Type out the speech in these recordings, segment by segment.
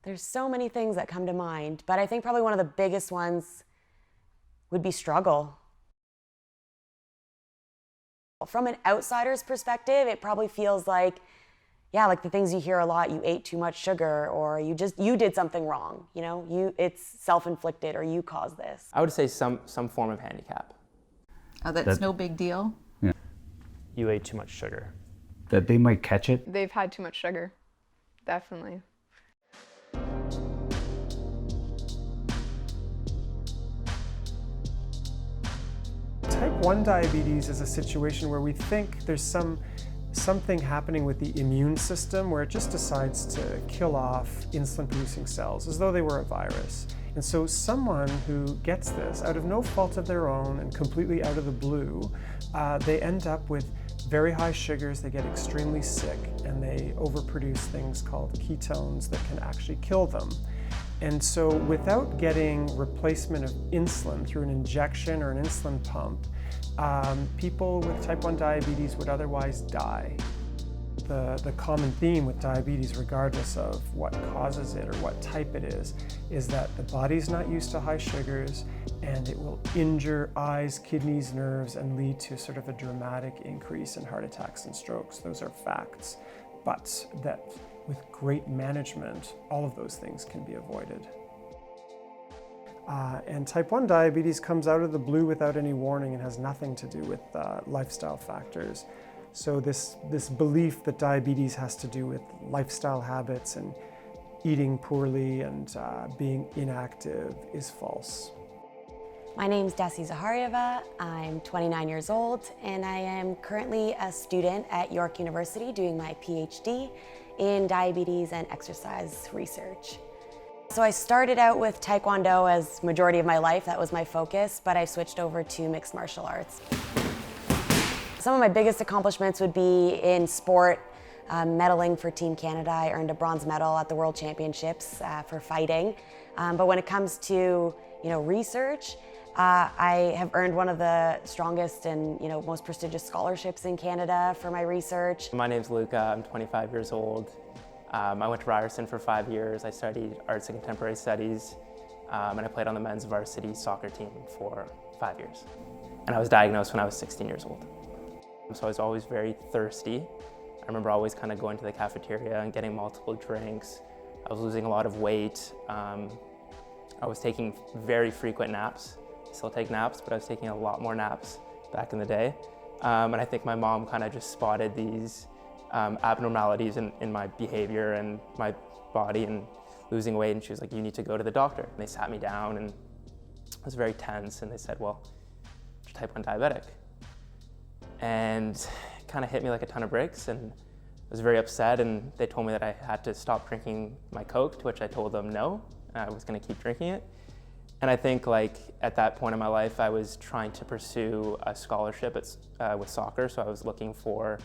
There's so many things that come to mind, but I think probably one of the biggest ones would be struggle. From an outsider's perspective, it probably feels like, yeah, like the things you hear a lot, you ate too much sugar, or you did something wrong, it's self-inflicted, or you caused this. I would say some form of handicap. Oh, that's no big deal? Yeah. You ate too much sugar. That they might catch it? They've had too much sugar, definitely. Type 1 diabetes is a situation where we think there's something happening with the immune system where it just decides to kill off insulin-producing cells as though they were a virus. And so someone who gets this out of no fault of their own and completely out of the blue, they end up with very high sugars, they get extremely sick, and they overproduce things called ketones that can actually kill them. And so without getting replacement of insulin through an injection or an insulin pump, people with type 1 diabetes would otherwise die. The common theme with diabetes, regardless of what causes it or what type it is that the body's not used to high sugars, and it will injure eyes, kidneys, nerves, and lead to sort of a dramatic increase in heart attacks and strokes. Those are facts, but that with great management, all of those things can be avoided. And type 1 diabetes comes out of the blue without any warning and has nothing to do with lifestyle factors. So this belief that diabetes has to do with lifestyle habits and eating poorly and being inactive is false. My name's Desi Zaharieva. I'm 29 years old, and I am currently a student at York University doing my PhD in diabetes and exercise research. So I started out with Taekwondo as majority of my life. That was my focus, but I switched over to mixed martial arts. Some of my biggest accomplishments would be in sport, medaling for Team Canada. I earned a bronze medal at the World Championships for fighting. But when it comes to research, I have earned one of the strongest and most prestigious scholarships in Canada for my research. My name's Luca. I'm 25 years old. I went to Ryerson for 5 years. I studied arts and contemporary studies, and I played on the men's varsity soccer team for 5 years. And I was diagnosed when I was 16 years old. So I was always very thirsty. I remember always kind of going to the cafeteria and getting multiple drinks. I was losing a lot of weight. I was taking very frequent naps. I still take naps, but I was taking a lot more naps back in the day. And I think my mom kind of just spotted these abnormalities in my behavior and my body and losing weight, and she was like, you need to go to the doctor. And they sat me down, and I was very tense, and they said, well, you're type 1 diabetic. And it kind of hit me like a ton of bricks, and I was very upset, and they told me that I had to stop drinking my Coke, to which I told them no, I was going to keep drinking it. And I think at that point in my life, I was trying to pursue a scholarship with soccer, so I was looking for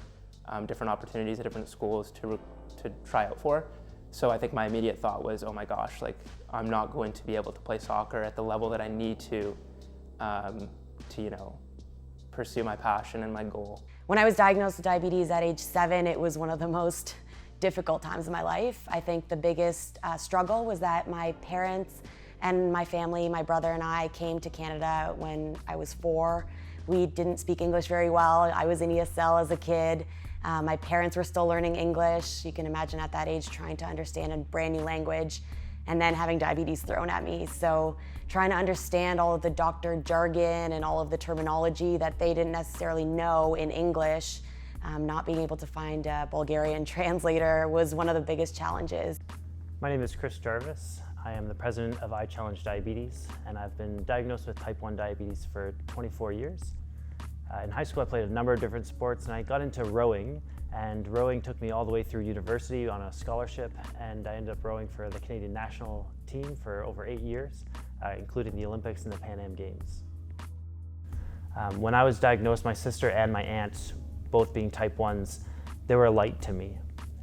different opportunities at different schools to try out for. So I think my immediate thought was, oh my gosh, I'm not going to be able to play soccer at the level that I need to pursue my passion and my goal. When I was diagnosed with diabetes at age 7, it was one of the most difficult times of my life. I think the biggest struggle was that my parents and my family, my brother and I, came to Canada when I was 4. We didn't speak English very well. I was in ESL as a kid. My parents were still learning English. You can imagine at that age trying to understand a brand new language and then having diabetes thrown at me. So trying to understand all of the doctor jargon and all of the terminology that they didn't necessarily know in English, not being able to find a Bulgarian translator was one of the biggest challenges. My name is Chris Jarvis. I am the president of I Challenge Diabetes, and I've been diagnosed with type 1 diabetes for 24 years. In high school, I played a number of different sports, and I got into rowing, and rowing took me all the way through university on a scholarship, and I ended up rowing for the Canadian national team for over 8 years, including the Olympics and the Pan Am Games. When I was diagnosed, my sister and my aunt, both being type 1s, they were a light to me,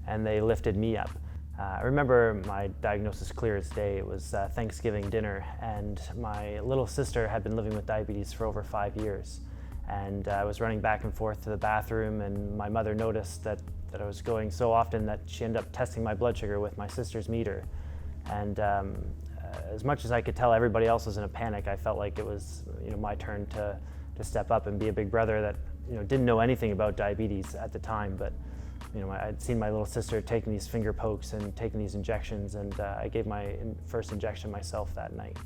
and they lifted me up. I remember my diagnosis clear as day. It was Thanksgiving dinner, and my little sister had been living with diabetes for over 5 years. And I was running back and forth to the bathroom, and my mother noticed that I was going so often that she ended up testing my blood sugar with my sister's meter. And as much as I could tell everybody else was in a panic, I felt like it was my turn to step up and be a big brother that didn't know anything about diabetes at the time, but I'd seen my little sister taking these finger pokes and taking these injections, and I gave my first injection myself that night.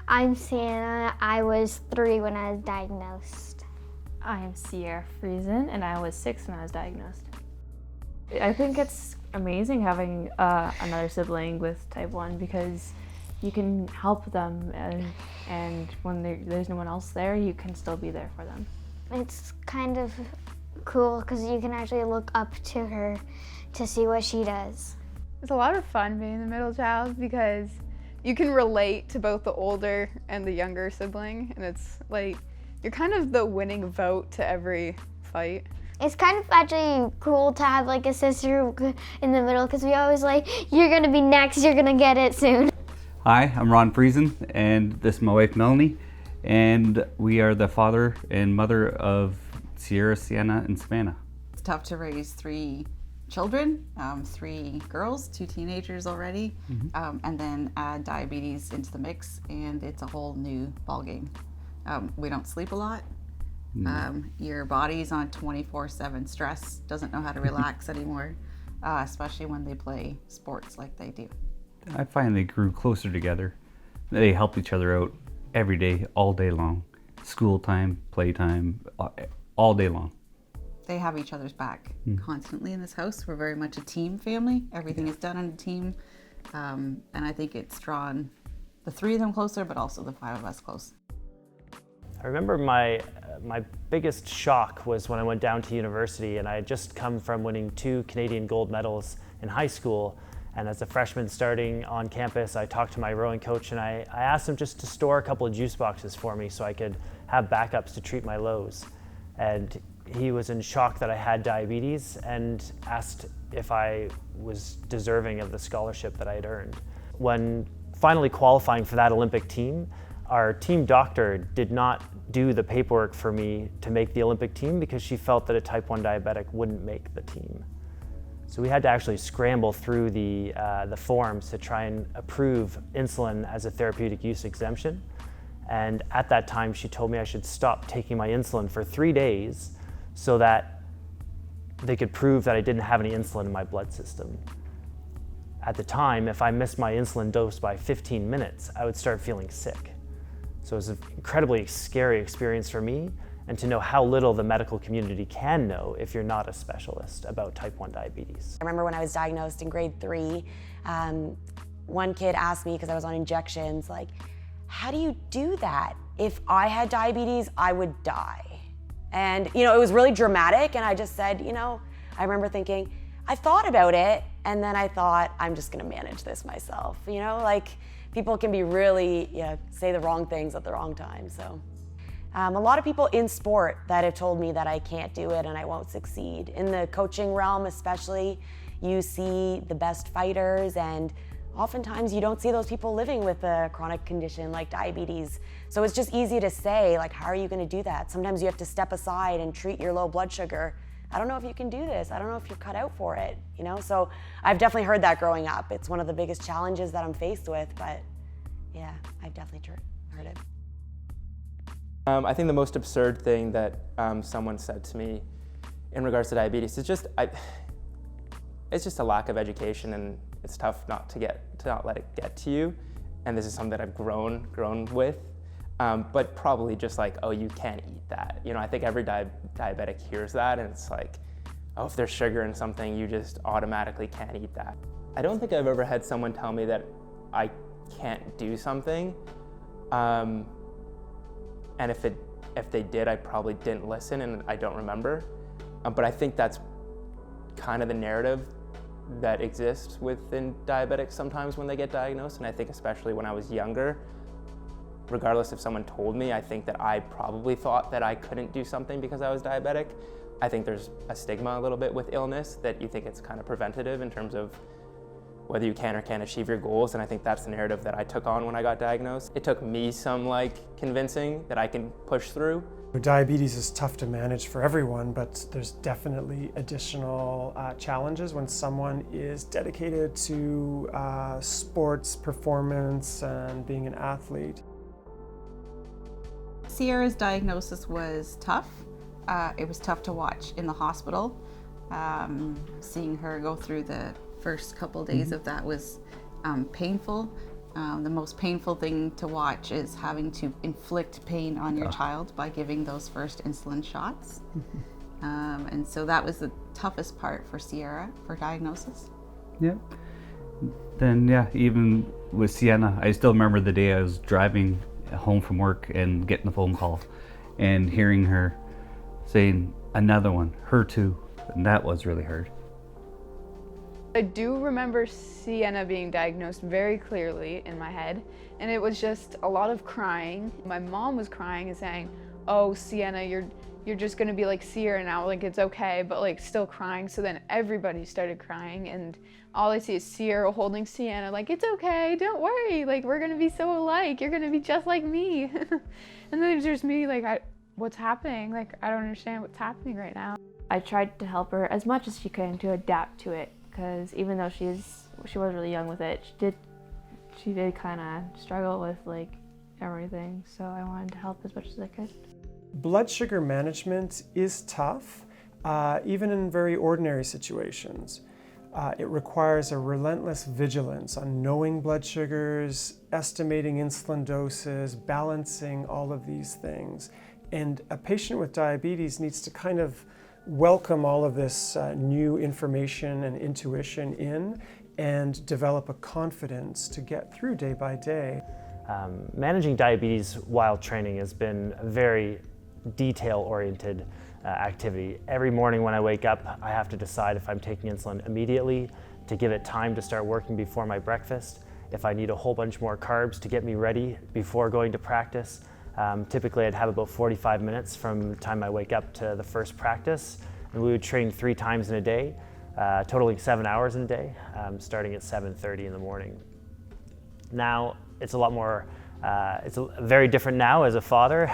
I'm Sienna. I was 3 when I was diagnosed. I'm Sierra Friesen, and I was 6 when I was diagnosed. I think it's amazing having another sibling with type 1 because you can help them, and when there's no one else there, you can still be there for them. It's kind of cool because you can actually look up to her to see what she does. It's a lot of fun being the middle child because you can relate to both the older and the younger sibling, and it's like you're kind of the winning vote to every fight. It's kind of actually cool to have like a sister in the middle because we always like, you're gonna be next, you're gonna get it soon. Hi, I'm Ron Friesen, and this is my wife Melanie, and we are the father and mother of Sierra, Sienna, and Savannah. It's tough to raise 3 children, 3 girls, 2 teenagers already, and then add diabetes into the mix, and it's a whole new ballgame. We don't sleep a lot. Your body's on 24/7 stress, doesn't know how to relax anymore, especially when they play sports like they do. I find they grew closer together. They helped each other out every day, all day long. School time, playtime, all day long. They have each other's back constantly in this house. We're very much a team family. Everything is done on a team. And I think it's drawn the 3 of them closer, but also the 5 of us close. I remember my biggest shock was when I went down to university, and I had just come from winning 2 Canadian gold medals in high school. And as a freshman starting on campus, I talked to my rowing coach, and I asked him just to store a couple of juice boxes for me so I could have backups to treat my lows. And he was in shock that I had diabetes and asked if I was deserving of the scholarship that I had earned. When finally qualifying for that Olympic team, our team doctor did not do the paperwork for me to make the Olympic team because she felt that a type 1 diabetic wouldn't make the team. So we had to actually scramble through the forms to try and approve insulin as a therapeutic use exemption. And at that time, she told me I should stop taking my insulin for 3 days so that they could prove that I didn't have any insulin in my blood system. At the time, if I missed my insulin dose by 15 minutes, I would start feeling sick. So it was an incredibly scary experience for me, and to know how little the medical community can know if you're not a specialist about type 1 diabetes. I remember when I was diagnosed in grade 3, one kid asked me, because I was on injections, like, how do you do that? If I had diabetes, I would die. And it was really dramatic, and I just said, I remember thinking, I thought about it, and then I thought, I'm just gonna manage this myself. Like, people can be really, say the wrong things at the wrong time, so. A lot of people in sport that have told me that I can't do it and I won't succeed. In the coaching realm especially, you see the best fighters, and oftentimes you don't see those people living with a chronic condition like diabetes. So it's just easy to say, like, how are you gonna do that? Sometimes you have to step aside and treat your low blood sugar. I don't know if you can do this. I don't know if you're cut out for it, So I've definitely heard that growing up. It's one of the biggest challenges that I'm faced with, but yeah, I've definitely heard it. I think the most absurd thing that someone said to me in regards to diabetes is it's just a lack of education, and it's tough not let it get to you. And this is something that I've grown with, but probably just like, oh, you can't eat that. I think every diabetic hears that, and it's like, oh, if there's sugar in something, you just automatically can't eat that. I don't think I've ever had someone tell me that I can't do something. And if they did, I probably didn't listen, and I don't remember. But I think that's kind of the narrative that exists within diabetics sometimes when they get diagnosed. And I think especially when I was younger, regardless if someone told me, I think that I probably thought that I couldn't do something because I was diabetic. I think there's a stigma a little bit with illness that you think it's kind of preventative in terms of whether you can or can't achieve your goals, and I think that's the narrative that I took on when I got diagnosed. It took me some convincing that I can push through. Diabetes is tough to manage for everyone, but there's definitely additional challenges when someone is dedicated to sports performance and being an athlete. Sierra's diagnosis was tough. It was tough to watch in the hospital. Seeing her go through the first couple days of that was painful. The most painful thing to watch is having to inflict pain on your child by giving those first insulin shots. And so that was the toughest part for Sierra for diagnosis. Yep. Then yeah, even with Sienna, I still remember the day I was driving home from work and getting the phone call and hearing her saying, another one, her too. And that was really hard. I do remember Sienna being diagnosed very clearly in my head, and it was just a lot of crying. My mom was crying and saying, oh, Sienna, you're just gonna be like Sierra now, like it's okay, but like still crying. So then everybody started crying, and all I see is Sierra holding Sienna like, it's okay, don't worry, like we're gonna be so alike, you're gonna be just like me. And then there's me like, what's happening? Like, I don't understand what's happening right now. I tried to help her as much as she could to adapt to it, because even though she was really young with it, she did kind of struggle with like everything. So I wanted to help as much as I could. Blood sugar management is tough, even in very ordinary situations. It requires a relentless vigilance on knowing blood sugars, estimating insulin doses, balancing all of these things. And a patient with diabetes needs to kind of welcome all of this new information and intuition in and develop a confidence to get through day by day. Managing diabetes while training has been a very detail-oriented activity. Every morning when I wake up, I have to decide if I'm taking insulin immediately to give it time to start working before my breakfast, if I need a whole bunch more carbs to get me ready before going to practice. Typically I'd have about 45 minutes from the time I wake up to the first practice, and we would train 3 times in a day, totaling 7 hours in a day, starting at 7:30 in the morning. Now it's a lot more, it's very different now as a father.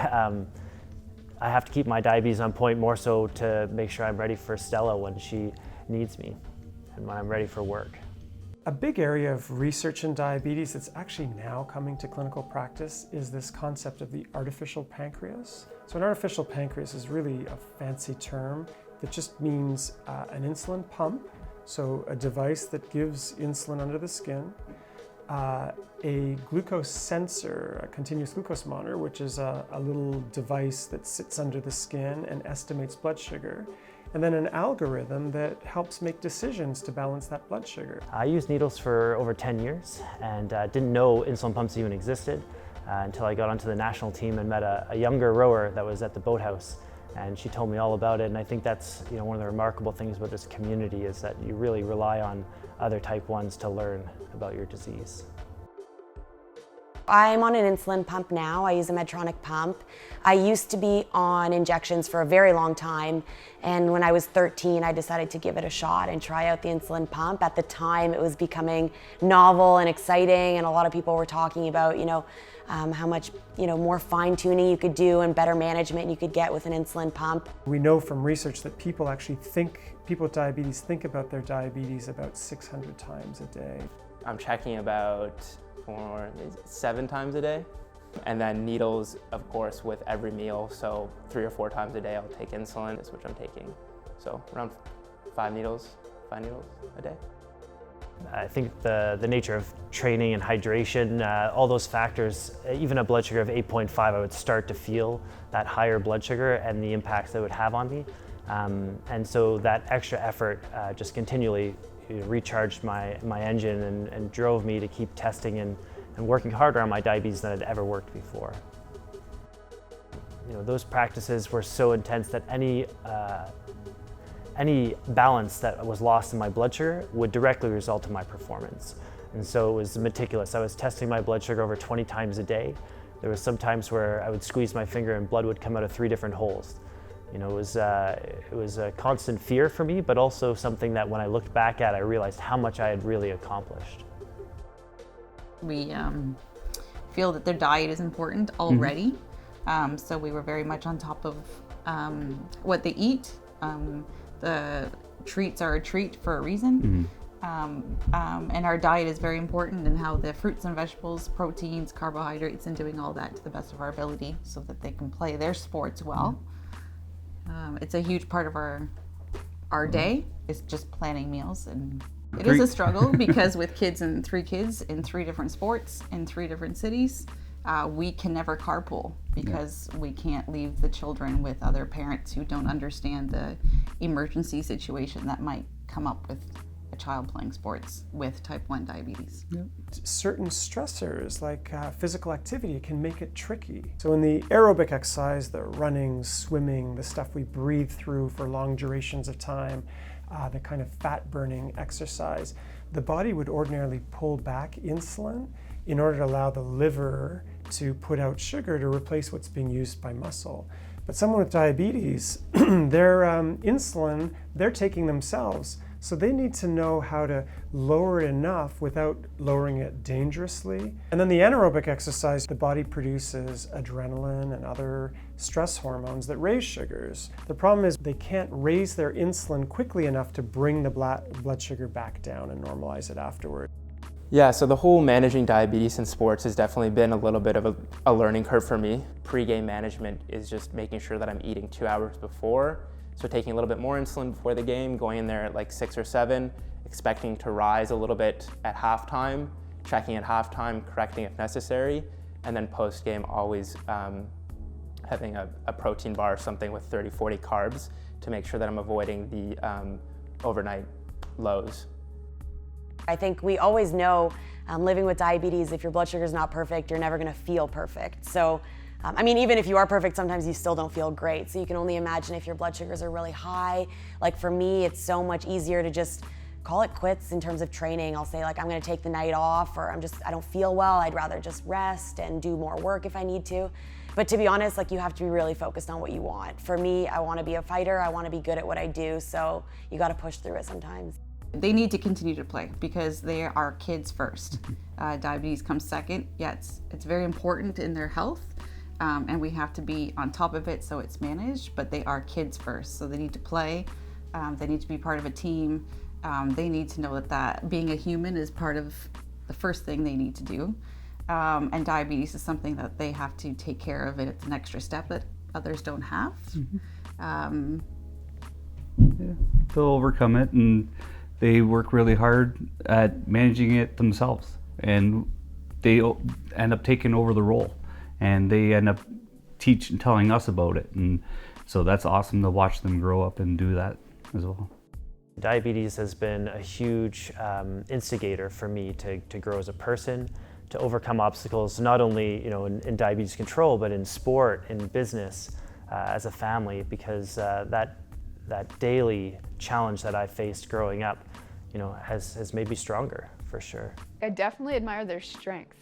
I have to keep my diabetes on point more so to make sure I'm ready for Stella when she needs me and when I'm ready for work. A big area of research in diabetes that's actually now coming to clinical practice is this concept of the artificial pancreas. So an artificial pancreas is really a fancy term that just means an insulin pump, so a device that gives insulin under the skin, a glucose sensor, a continuous glucose monitor, which is a little device that sits under the skin and estimates blood sugar, and then an algorithm that helps make decisions to balance that blood sugar. I used needles for over 10 years and didn't know insulin pumps even existed until I got onto the national team and met a younger rower that was at the boathouse, and she told me all about it. And I think that's one of the remarkable things about this community is that you really rely on other type 1s to learn about your disease. I'm on an insulin pump now. I use a Medtronic pump. I used to be on injections for a very long time, and when I was 13, I decided to give it a shot and try out the insulin pump. At the time, it was becoming novel and exciting, and a lot of people were talking about, how much, more fine-tuning you could do and better management you could get with an insulin pump. We know from research that people with diabetes think about their diabetes about 600 times a day. I'm checking about 7 times a day. And then needles, of course, with every meal. So 3 or 4 times a day I'll take insulin, which I'm taking. So around 5 needles a day. I think the nature of training and hydration, all those factors, even a blood sugar of 8.5, I would start to feel that higher blood sugar and the impacts that it would have on me. And so that extra effort just continually recharged my engine and drove me to keep testing and working harder on my diabetes than I'd ever worked before. Those practices were so intense that any balance that was lost in my blood sugar would directly result in my performance. And so it was meticulous. I was testing my blood sugar over 20 times a day. There was some times where I would squeeze my finger and blood would come out of 3 different holes. You know, it was a constant fear for me, but also something that when I looked back at, I realized how much I had really accomplished. We feel that their diet is important already, so we were very much on top of what they eat. The treats are a treat for a reason, and our diet is very important, and how the fruits and vegetables, proteins, carbohydrates, and doing all that to the best of our ability so that they can play their sports well. It's a huge part of our day, is just planning meals, and it is a struggle because with three kids in 3 different sports in 3 different cities, we can never carpool because we can't leave the children with other parents who don't understand the emergency situation that might come up with a child playing sports with type 1 diabetes. Certain stressors like physical activity can make it tricky. So in the aerobic exercise, the running, swimming, the stuff we breathe through for long durations of time, the kind of fat burning exercise, the body would ordinarily pull back insulin in order to allow the liver to put out sugar to replace what's being used by muscle. But someone with diabetes, their insulin, they're taking themselves. So they need to know how to lower it enough without lowering it dangerously. And then the anaerobic exercise, the body produces adrenaline and other stress hormones that raise sugars. The problem is they can't raise their insulin quickly enough to bring the blood sugar back down and normalize it afterward. Yeah, so the whole managing diabetes in sports has definitely been a little bit of a learning curve for me. Pre-game management is just making sure that I'm eating 2 hours before. So taking a little bit more insulin before the game, going in there at like 6 or 7, expecting to rise a little bit at halftime, checking at halftime, correcting if necessary, and then post-game always having a protein bar or something with 30, 40 carbs to make sure that I'm avoiding the overnight lows. I think we always know living with diabetes, if your blood sugar is not perfect, you're never gonna feel perfect. So, I mean, even if you are perfect, sometimes you still don't feel great. So you can only imagine if your blood sugars are really high. Like for me, it's so much easier to just call it quits in terms of training. I'll say like, I'm gonna take the night off, or I don't feel well. I'd rather just rest and do more work if I need to. But to be honest, like you have to be really focused on what you want. For me, I wanna be a fighter. I wanna be good at what I do. So you gotta push through it sometimes. They need to continue to play because they are kids first. Diabetes comes second. Yeah, it's very important in their health, and we have to be on top of it so it's managed, but they are kids first. So they need to play, they need to be part of a team, they need to know that being a human is part of the first thing they need to do. And diabetes is something that they have to take care of, and it's an extra step that others don't have. They'll overcome it, and they work really hard at managing it themselves, and they end up taking over the role, and they end up telling us about it, and so that's awesome to watch them grow up and do that as well. Diabetes has been a huge instigator for me to grow as a person, to overcome obstacles, not only in diabetes control, but in sport, in business, as a family, because that daily challenge that I faced growing up, has made me stronger, for sure. I definitely admire their strength.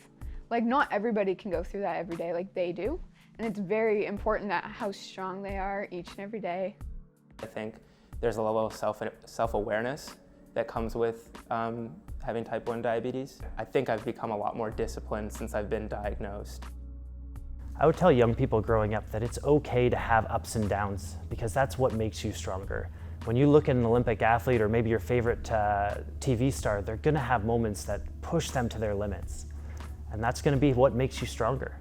Like, not everybody can go through that every day like they do. And it's very important that how strong they are each and every day. I think there's a level of self-awareness that comes with having type 1 diabetes. I think I've become a lot more disciplined since I've been diagnosed. I would tell young people growing up that it's okay to have ups and downs, because that's what makes you stronger. When you look at an Olympic athlete or maybe your favorite TV star, they're gonna have moments that push them to their limits. And that's gonna be what makes you stronger.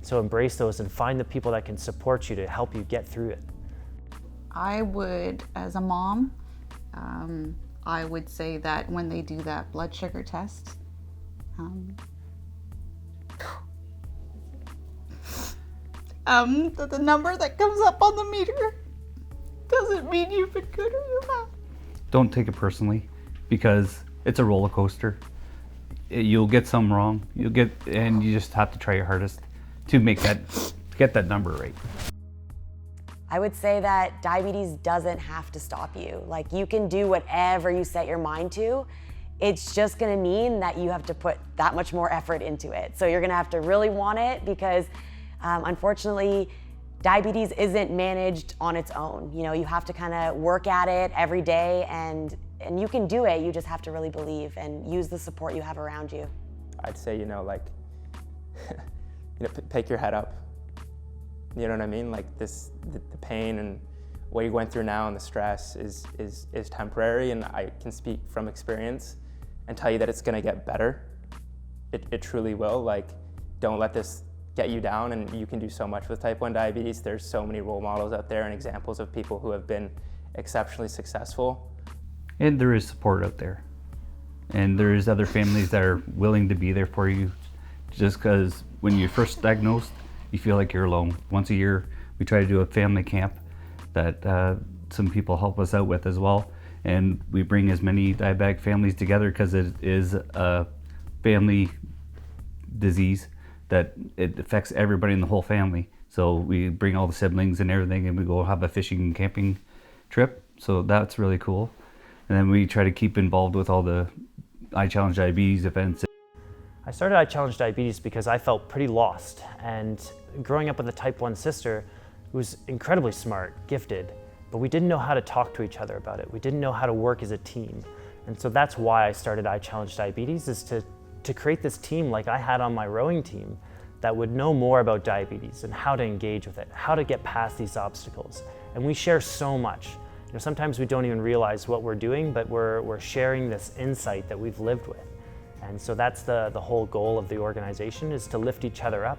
So embrace those and find the people that can support you to help you get through it. I would, as a mom, I would say that when they do that blood sugar test, the number that comes up on the meter doesn't mean you've been good or you're bad. Don't take it personally, because it's a roller coaster. You'll get some wrong. And you just have to try your hardest to get that number right. I would say that diabetes doesn't have to stop you. Like, you can do whatever you set your mind to. It's just gonna mean that you have to put that much more effort into it. So you're gonna have to really want it, because unfortunately, Diabetes isn't managed on its own. You know, you have to kind of work at it every day, and you can do it. You just have to really believe and use the support you have around you. I'd say, like, pick your head up. You know what I mean? Like the pain and what you went through now and the stress is temporary, and I can speak from experience and tell you that it's gonna get better. It truly will. Like, don't let this get you down, and you can do so much with type 1 diabetes. There's so many role models out there and examples of people who have been exceptionally successful. And there is support out there. And there's other families that are willing to be there for you, just because when you're first diagnosed, you feel like you're alone. Once a year, we try to do a family camp that some people help us out with as well. And we bring as many diabetic families together because it is a family disease that it affects everybody in the whole family. So we bring all the siblings and everything, and we go have a fishing and camping trip. So that's really cool. And then we try to keep involved with all the I Challenge Diabetes events. I started I Challenge Diabetes because I felt pretty lost, and growing up with a type 1 sister who was incredibly smart, gifted, but we didn't know how to talk to each other about it. We didn't know how to work as a team. And so that's why I started I Challenge Diabetes, is to create this team like I had on my rowing team that would know more about diabetes and how to engage with it, how to get past these obstacles. And we share so much. You know, sometimes we don't even realize what we're doing, but we're sharing this insight that we've lived with. And so that's the whole goal of the organization, is to lift each other up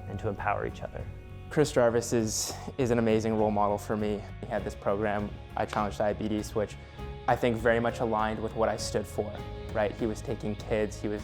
and to empower each other. Chris Jarvis is an amazing role model for me. He had this program, I Challenge Diabetes, which I think very much aligned with what I stood for, right? He was taking kids, he was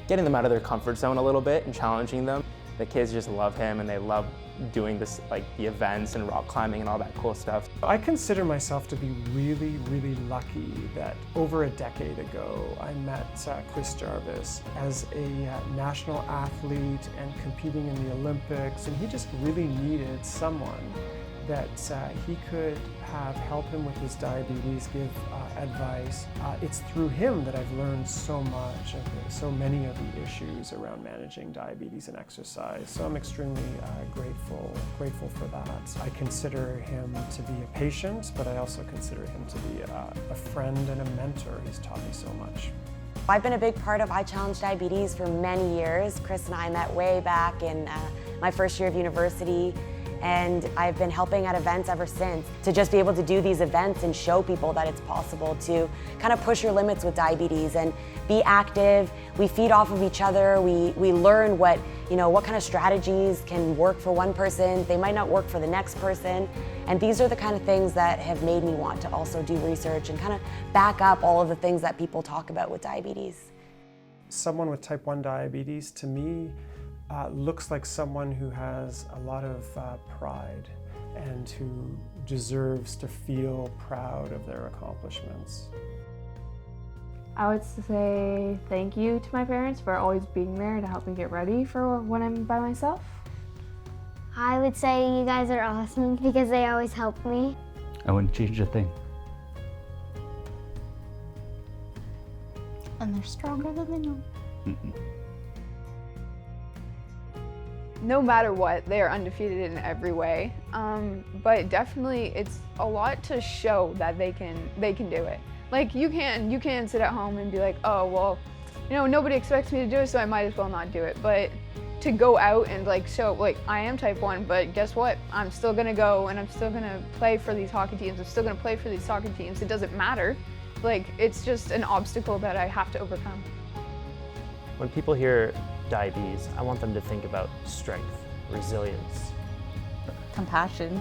getting them out of their comfort zone a little bit and challenging them. The kids just love him, and they love doing this, like the events and rock climbing and all that cool stuff. I consider myself to be really, really lucky that over a decade ago I met Chris Jarvis as a national athlete and competing in the Olympics, and he just really needed someone that he could have help him with his diabetes, give advice. It's through him that I've learned so much of so many of the issues around managing diabetes and exercise. So I'm extremely grateful for that. I consider him to be a patient, but I also consider him to be a friend and a mentor. He's taught me so much. I've been a big part of I Challenge Diabetes for many years. Chris and I met way back in my first year of university, and I've been helping at events ever since. To just be able to do these events and show people that it's possible to kind of push your limits with diabetes and be active. We feed off of each other. We learn what kind of strategies can work for one person. They might not work for the next person. And these are the kind of things that have made me want to also do research and kind of back up all of the things that people talk about with diabetes. Someone with type 1 diabetes, to me, looks like someone who has a lot of pride and who deserves to feel proud of their accomplishments. I would say thank you to my parents for always being there to help me get ready for when I'm by myself. I would say you guys are awesome because they always help me. I wouldn't change a thing. And they're stronger than they know. No matter what, they are undefeated in every way. But definitely, it's a lot to show that they can do it. Like you can't sit at home and be like, oh well, nobody expects me to do it, so I might as well not do it. But to go out and show, I am type 1, but guess what? I'm still gonna go and I'm still gonna play for these hockey teams. I'm still gonna play for these soccer teams. It doesn't matter. It's just an obstacle that I have to overcome. When people hear diabetes, I want them to think about strength, resilience, Compassion.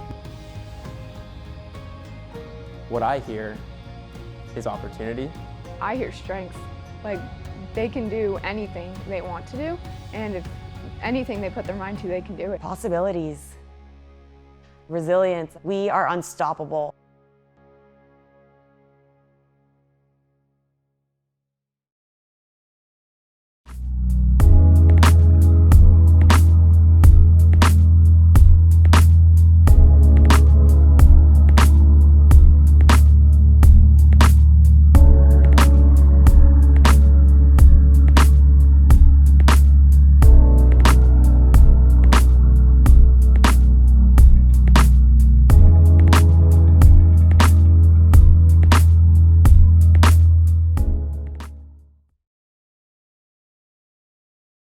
What I hear is opportunity. I hear strength. They can do anything they want to do, and if anything they put their mind to, they can do it. Possibilities, resilience. We are unstoppable.